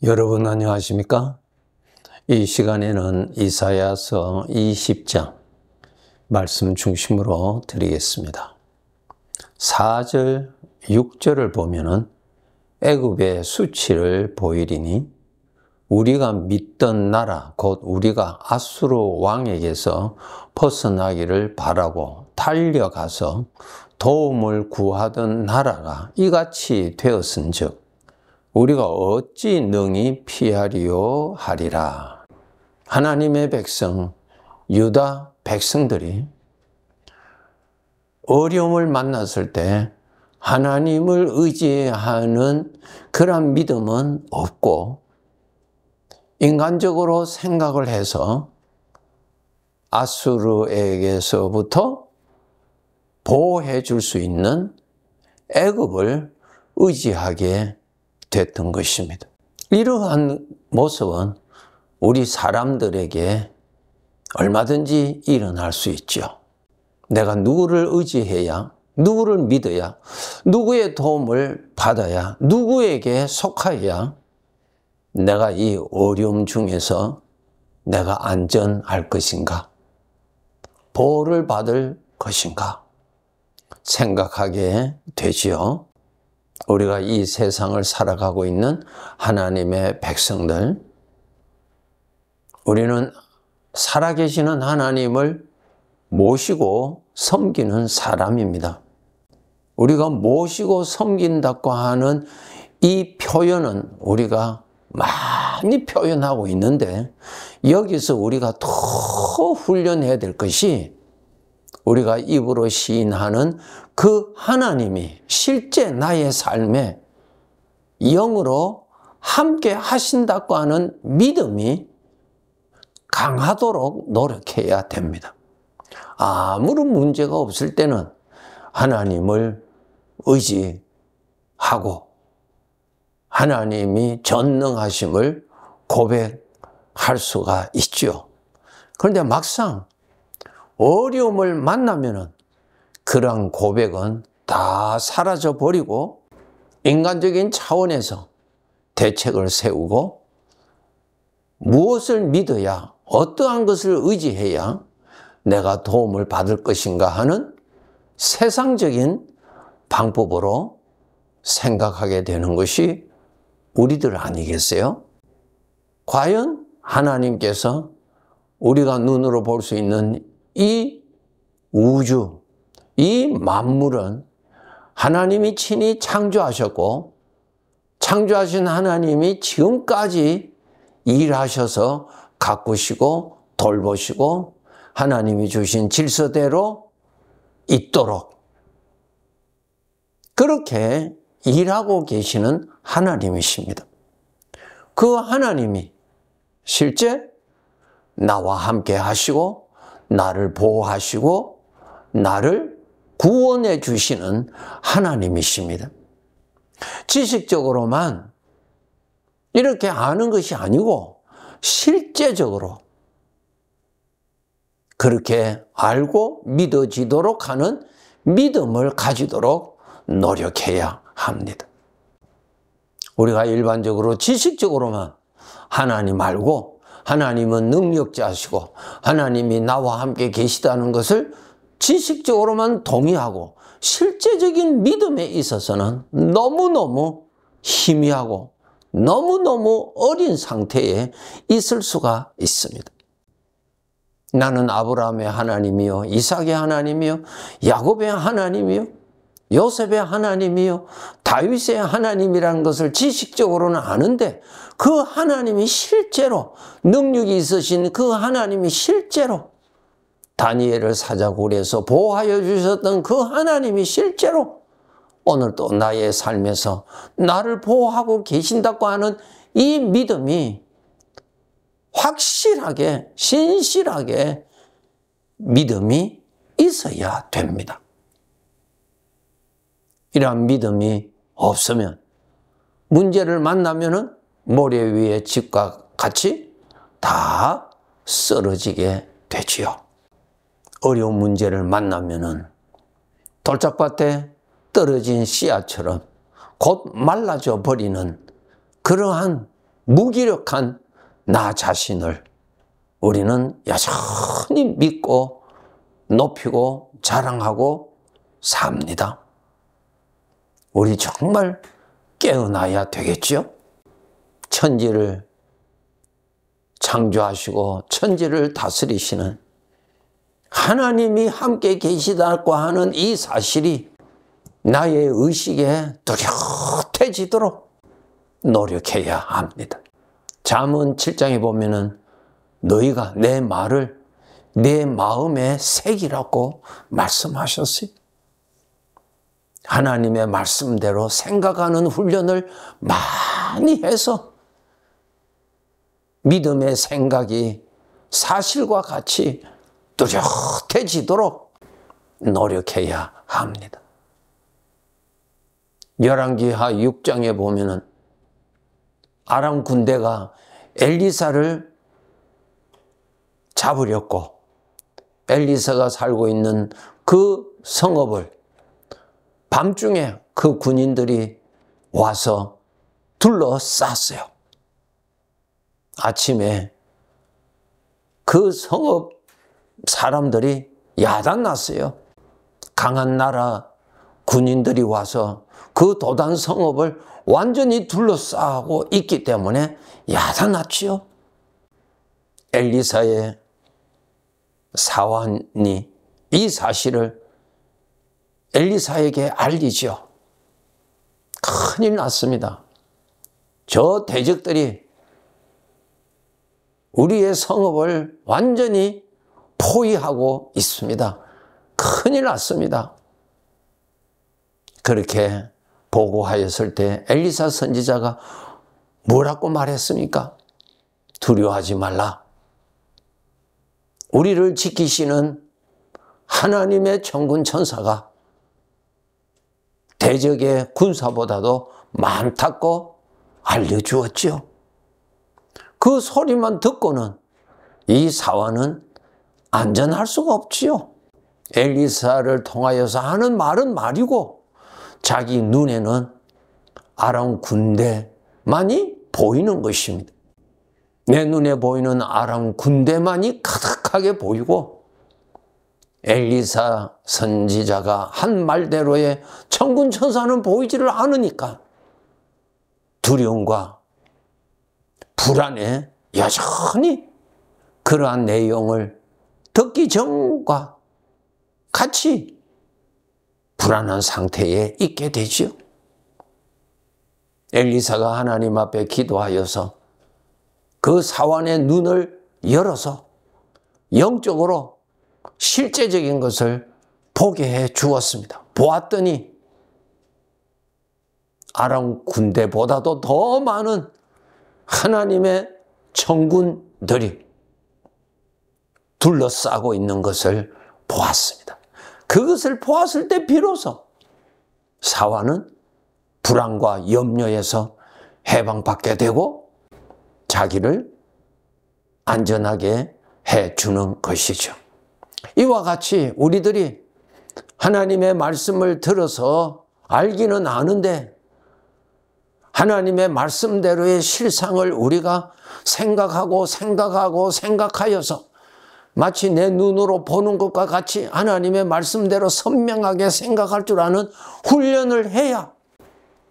여러분 안녕하십니까? 이 시간에는 이사야서 20장 말씀 중심으로 드리겠습니다. 4절, 6절을 보면은 애굽의 수치를 보이리니 우리가 믿던 나라 곧 우리가 아수르 왕에게서 벗어나기를 바라고 달려가서 도움을 구하던 나라가 이같이 되었은즉 우리가 어찌 능히 피하리요 하리라. 하나님의 백성, 유다 백성들이 어려움을 만났을 때 하나님을 의지하는 그런 믿음은 없고 인간적으로 생각을 해서 아수르에게서부터 보호해 줄 수 있는 애굽을 의지하게 됐던 것입니다. 이러한 모습은 우리 사람들에게 얼마든지 일어날 수 있죠. 내가 누구를 의지해야, 누구를 믿어야, 누구의 도움을 받아야, 누구에게 속하여야 내가 이 어려움 중에서 내가 안전할 것인가, 보호를 받을 것인가 생각하게 되지요. 우리가 이 세상을 살아가고 있는 하나님의 백성들, 우리는 살아계시는 하나님을 모시고 섬기는 사람입니다. 우리가 모시고 섬긴다고 하는 이 표현은 우리가 많이 표현하고 있는데 여기서 우리가 더 훈련해야 될 것이 우리가 입으로 시인하는 그 하나님이 실제 나의 삶에 영으로 함께 하신다고 하는 믿음이 강하도록 노력해야 됩니다. 아무런 문제가 없을 때는 하나님을 의지하고 하나님이 전능하심을 고백할 수가 있죠. 그런데 막상 어려움을 만나면은 그런 고백은 다 사라져 버리고 인간적인 차원에서 대책을 세우고 무엇을 믿어야, 어떠한 것을 의지해야 내가 도움을 받을 것인가 하는 세상적인 방법으로 생각하게 되는 것이 우리들 아니겠어요? 과연 하나님께서 우리가 눈으로 볼 수 있는 이 우주, 이 만물은 하나님이 친히 창조하셨고 창조하신 하나님이 지금까지 일하셔서 가꾸시고 돌보시고 하나님이 주신 질서대로 있도록 그렇게 일하고 계시는 하나님이십니다. 그 하나님이 실제 나와 함께 하시고 나를 보호하시고 나를 구원해 주시는 하나님이십니다. 지식적으로만 이렇게 아는 것이 아니고 실제적으로 그렇게 알고 믿어지도록 하는 믿음을 가지도록 노력해야 합니다. 우리가 일반적으로 지식적으로만 하나님 알고 하나님은 능력자시고 하나님이 나와 함께 계시다는 것을 지식적으로만 동의하고 실제적인 믿음에 있어서는 너무너무 희미하고 너무너무 어린 상태에 있을 수가 있습니다. 나는 아브라함의 하나님이요, 이삭의 하나님이요, 야곱의 하나님이요, 요셉의 하나님이요, 다윗의 하나님이라는 것을 지식적으로는 아는데 그 하나님이 실제로 능력이 있으신 그 하나님이 실제로 다니엘을 사자굴에서 보호하여 주셨던 그 하나님이 실제로 오늘도 나의 삶에서 나를 보호하고 계신다고 하는 이 믿음이 확실하게 신실하게 믿음이 있어야 됩니다. 이러한 믿음이 없으면 문제를 만나면은 모래 위에 집과 같이 다 쓰러지게 되지요. 어려운 문제를 만나면은 돌짝밭에 떨어진 씨앗처럼 곧 말라져 버리는 그러한 무기력한 나 자신을 우리는 여전히 믿고 높이고 자랑하고 삽니다. 우리 정말 깨어나야 되겠죠? 천지를 창조하시고 천지를 다스리시는 하나님이 함께 계시다고 하는 이 사실이 나의 의식에 뚜렷해지도록 노력해야 합니다. 잠언 7장에 보면은 너희가 내 말을 내 마음에 새기라고 말씀하셨어요. 하나님의 말씀대로 생각하는 훈련을 많이 해서 믿음의 생각이 사실과 같이 뚜렷해지도록 노력해야 합니다. 열왕기하 6장에 보면은 아람 군대가 엘리사를 잡으렸고 엘리사가 살고 있는 그 성읍을 밤중에 그 군인들이 와서 둘러쌌어요. 아침에 그 성읍 사람들이 야단났어요. 강한 나라 군인들이 와서 그 도단 성읍을 완전히 둘러싸고 있기 때문에 야단났지요. 엘리사의 사환이 이 사실을 엘리사에게 알리죠. 큰일 났습니다. 저 대적들이 우리의 성읍을 완전히 포위하고 있습니다. 큰일 났습니다. 그렇게 보고하였을 때 엘리사 선지자가 뭐라고 말했습니까? 두려워하지 말라. 우리를 지키시는 하나님의 천군 천사가 대적의 군사보다도 많다고 알려주었지요. 그 소리만 듣고는 이 사환은 안전할 수가 없지요. 엘리사를 통하여서 하는 말은 말이고 자기 눈에는 아람 군대만이 보이는 것입니다. 내 눈에 보이는 아람 군대만이 가득하게 보이고 엘리사 선지자가 한 말대로의 천군 천사는 보이지를 않으니까 두려움과 불안에 여전히 그러한 내용을 듣기 전과 같이 불안한 상태에 있게 되죠. 엘리사가 하나님 앞에 기도하여서 그 사환의 눈을 열어서 영적으로 실제적인 것을 보게 해 주었습니다. 보았더니 아람 군대보다도 더 많은 하나님의 천군들이 둘러싸고 있는 것을 보았습니다. 그것을 보았을 때 비로소 사환은 불안과 염려에서 해방받게 되고 자기를 안전하게 해주는 것이죠. 이와 같이 우리들이 하나님의 말씀을 들어서 알기는 아는데 하나님의 말씀대로의 실상을 우리가 생각하여서 마치 내 눈으로 보는 것과 같이 하나님의 말씀대로 선명하게 생각할 줄 아는 훈련을 해야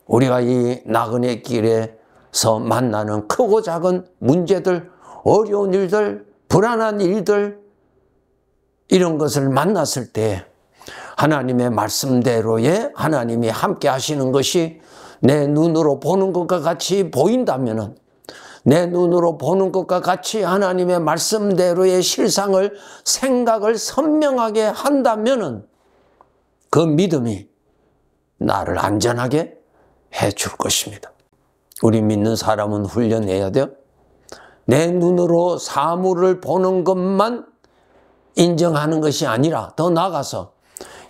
우리가 이 나그네 길에서 만나는 크고 작은 문제들, 어려운 일들, 불안한 일들 이런 것을 만났을 때 하나님의 말씀대로의 하나님이 함께 하시는 것이 내 눈으로 보는 것과 같이 보인다면 내 눈으로 보는 것과 같이 하나님의 말씀대로의 실상을 생각을 선명하게 한다면 그 믿음이 나를 안전하게 해줄 것입니다. 우리 믿는 사람은 훈련해야 돼요. 내 눈으로 사물을 보는 것만 인정하는 것이 아니라 더 나아가서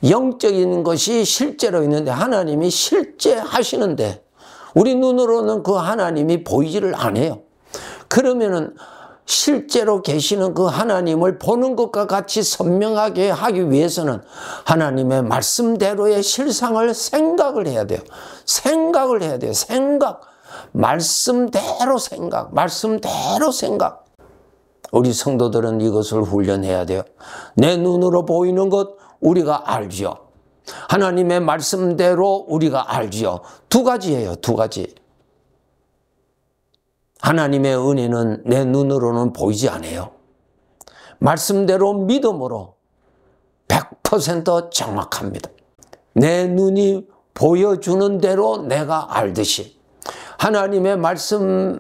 영적인 것이 실제로 있는데 하나님이 실제 하시는데 우리 눈으로는 그 하나님이 보이지를 않아요. 그러면은 실제로 계시는 그 하나님을 보는 것과 같이 선명하게 하기 위해서는 하나님의 말씀대로의 실상을 생각을 해야 돼요. 생각을 해야 돼요. 말씀대로 생각, 말씀대로 생각. 우리 성도들은 이것을 훈련해야 돼요. 내 눈으로 보이는 것 우리가 알죠. 하나님의 말씀대로 우리가 알죠. 두 가지예요, 두 가지. 하나님의 은혜는 내 눈으로는 보이지 않아요. 말씀대로 믿음으로 100% 정확합니다. 내 눈이 보여주는 대로 내가 알듯이 하나님의 말씀이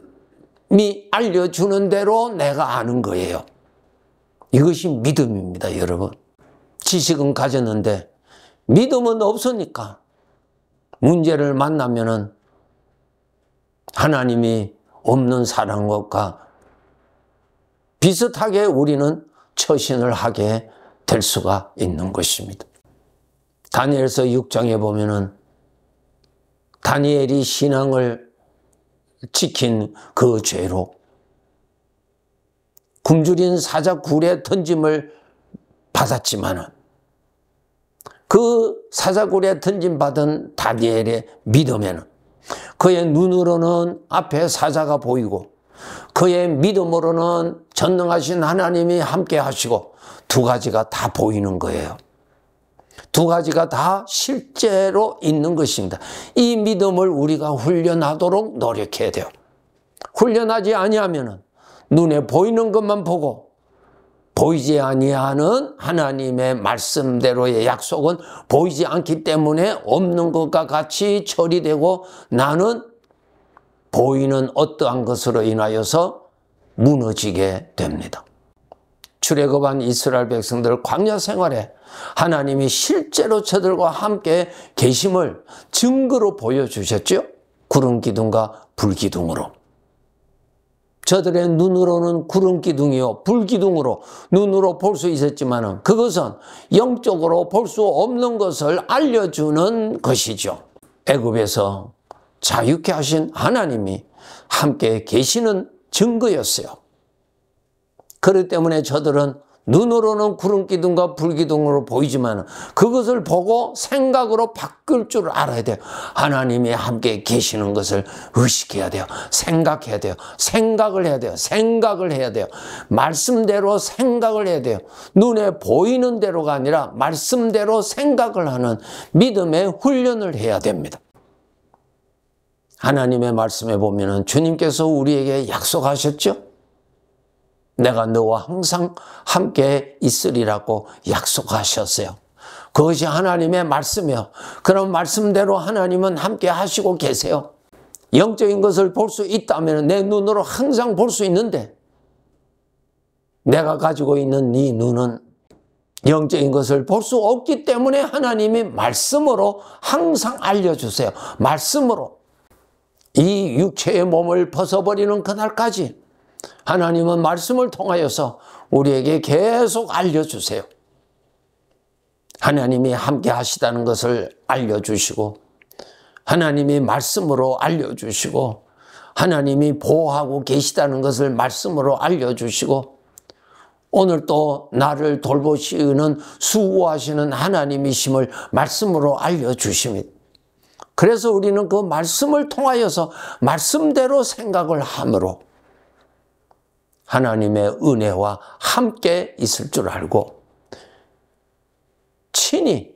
알려주는 대로 내가 아는 거예요. 이것이 믿음입니다, 여러분. 지식은 가졌는데 믿음은 없으니까 문제를 만나면은 하나님이 없는 사람과 비슷하게 우리는 처신을 하게 될 수가 있는 것입니다. 다니엘서 6장에 보면은 다니엘이 신앙을 지킨 그 죄로 굶주린 사자 굴에 던짐을 받았지만은 그 사자굴에 던짐받은 다니엘의 믿음에는 그의 눈으로는 앞에 사자가 보이고 그의 믿음으로는 전능하신 하나님이 함께 하시고 두 가지가 다 보이는 거예요. 두 가지가 다 실제로 있는 것입니다. 이 믿음을 우리가 훈련하도록 노력해야 돼요. 훈련하지 아니하면 눈에 보이는 것만 보고 보이지 아니하는 하나님의 말씀대로의 약속은 보이지 않기 때문에 없는 것과 같이 처리되고 나는 보이는 어떠한 것으로 인하여서 무너지게 됩니다. 출애굽한 이스라엘 백성들 광야 생활에 하나님이 실제로 저들과 함께 계심을 증거로 보여주셨죠. 구름 기둥과 불 기둥으로. 저들의 눈으로는 구름 기둥이요 불 기둥으로 눈으로 볼 수 있었지만 그것은 영적으로 볼 수 없는 것을 알려주는 것이죠. 애굽에서 자유케 하신 하나님이 함께 계시는 증거였어요. 그렇기 때문에 저들은 눈으로는 구름 기둥과 불 기둥으로 보이지만 그것을 보고 생각으로 바꿀 줄 알아야 돼요. 하나님이 함께 계시는 것을 의식해야 돼요. 생각해야 돼요. 생각을 해야 돼요. 생각을 해야 돼요. 말씀대로 생각을 해야 돼요. 눈에 보이는 대로가 아니라 말씀대로 생각을 하는 믿음의 훈련을 해야 됩니다. 하나님의 말씀에 보면은 주님께서 우리에게 약속하셨죠? 내가 너와 항상 함께 있으리라고 약속하셨어요. 그것이 하나님의 말씀이요. 그런 말씀대로 하나님은 함께 하시고 계세요. 영적인 것을 볼 수 있다면 내 눈으로 항상 볼 수 있는데 내가 가지고 있는 이 눈은 영적인 것을 볼 수 없기 때문에 하나님이 말씀으로 항상 알려주세요. 말씀으로. 이 육체의 몸을 벗어버리는 그날까지 하나님은 말씀을 통하여서 우리에게 계속 알려주세요. 하나님이 함께 하시다는 것을 알려주시고 하나님이 말씀으로 알려주시고 하나님이 보호하고 계시다는 것을 말씀으로 알려주시고 오늘 또 나를 돌보시는 수고하시는 하나님이심을 말씀으로 알려주십니다. 그래서 우리는 그 말씀을 통하여서 말씀대로 생각을 함으로 하나님의 은혜와 함께 있을 줄 알고 친히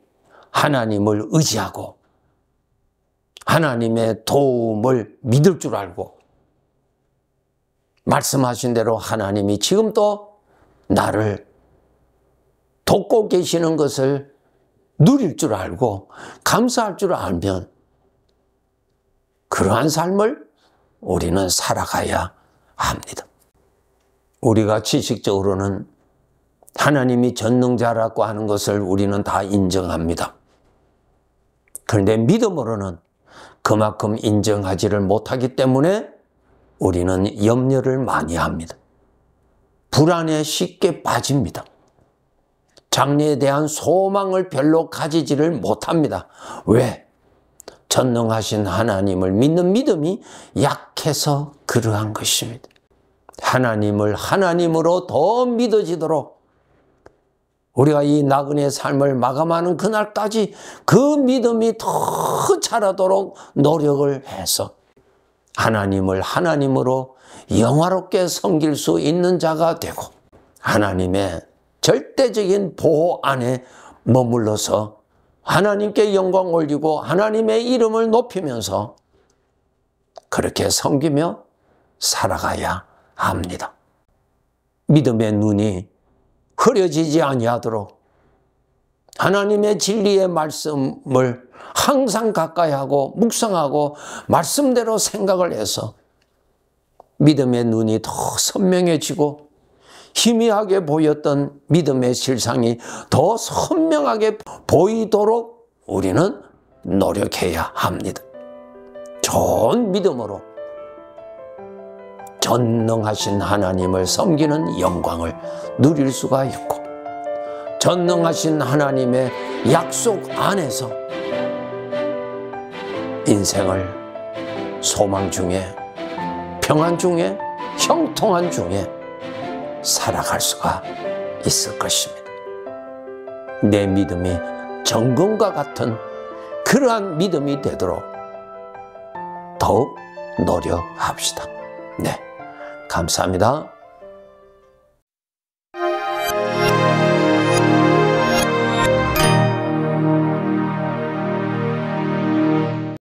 하나님을 의지하고 하나님의 도움을 믿을 줄 알고 말씀하신 대로 하나님이 지금도 나를 돕고 계시는 것을 누릴 줄 알고 감사할 줄 알면 그러한 삶을 우리는 살아가야 합니다. 우리가 지식적으로는 하나님이 전능자라고 하는 것을 우리는 다 인정합니다. 그런데 믿음으로는 그만큼 인정하지를 못하기 때문에 우리는 염려를 많이 합니다. 불안에 쉽게 빠집니다. 장래에 대한 소망을 별로 가지지를 못합니다. 왜? 전능하신 하나님을 믿는 믿음이 약해서 그러한 것입니다. 하나님을 하나님으로 더 믿어지도록 우리가 이 나그네의 삶을 마감하는 그날까지 그 믿음이 더 자라도록 노력을 해서 하나님을 하나님으로 영화롭게 섬길 수 있는 자가 되고 하나님의 절대적인 보호 안에 머물러서 하나님께 영광 올리고 하나님의 이름을 높이면서 그렇게 섬기며 살아가야 합니다. 믿음의 눈이 흐려지지 아니하도록 하나님의 진리의 말씀을 항상 가까이 하고 묵상하고 말씀대로 생각을 해서 믿음의 눈이 더 선명해지고 희미하게 보였던 믿음의 실상이 더 선명하게 보이도록 우리는 노력해야 합니다. 좋은 믿음으로 전능하신 하나님을 섬기는 영광을 누릴 수가 있고 전능하신 하나님의 약속 안에서 인생을 소망 중에 평안 중에 형통한 중에 살아갈 수가 있을 것입니다. 내 믿음이 정금과 같은 그러한 믿음이 되도록 더욱 노력합시다. 네, 감사합니다.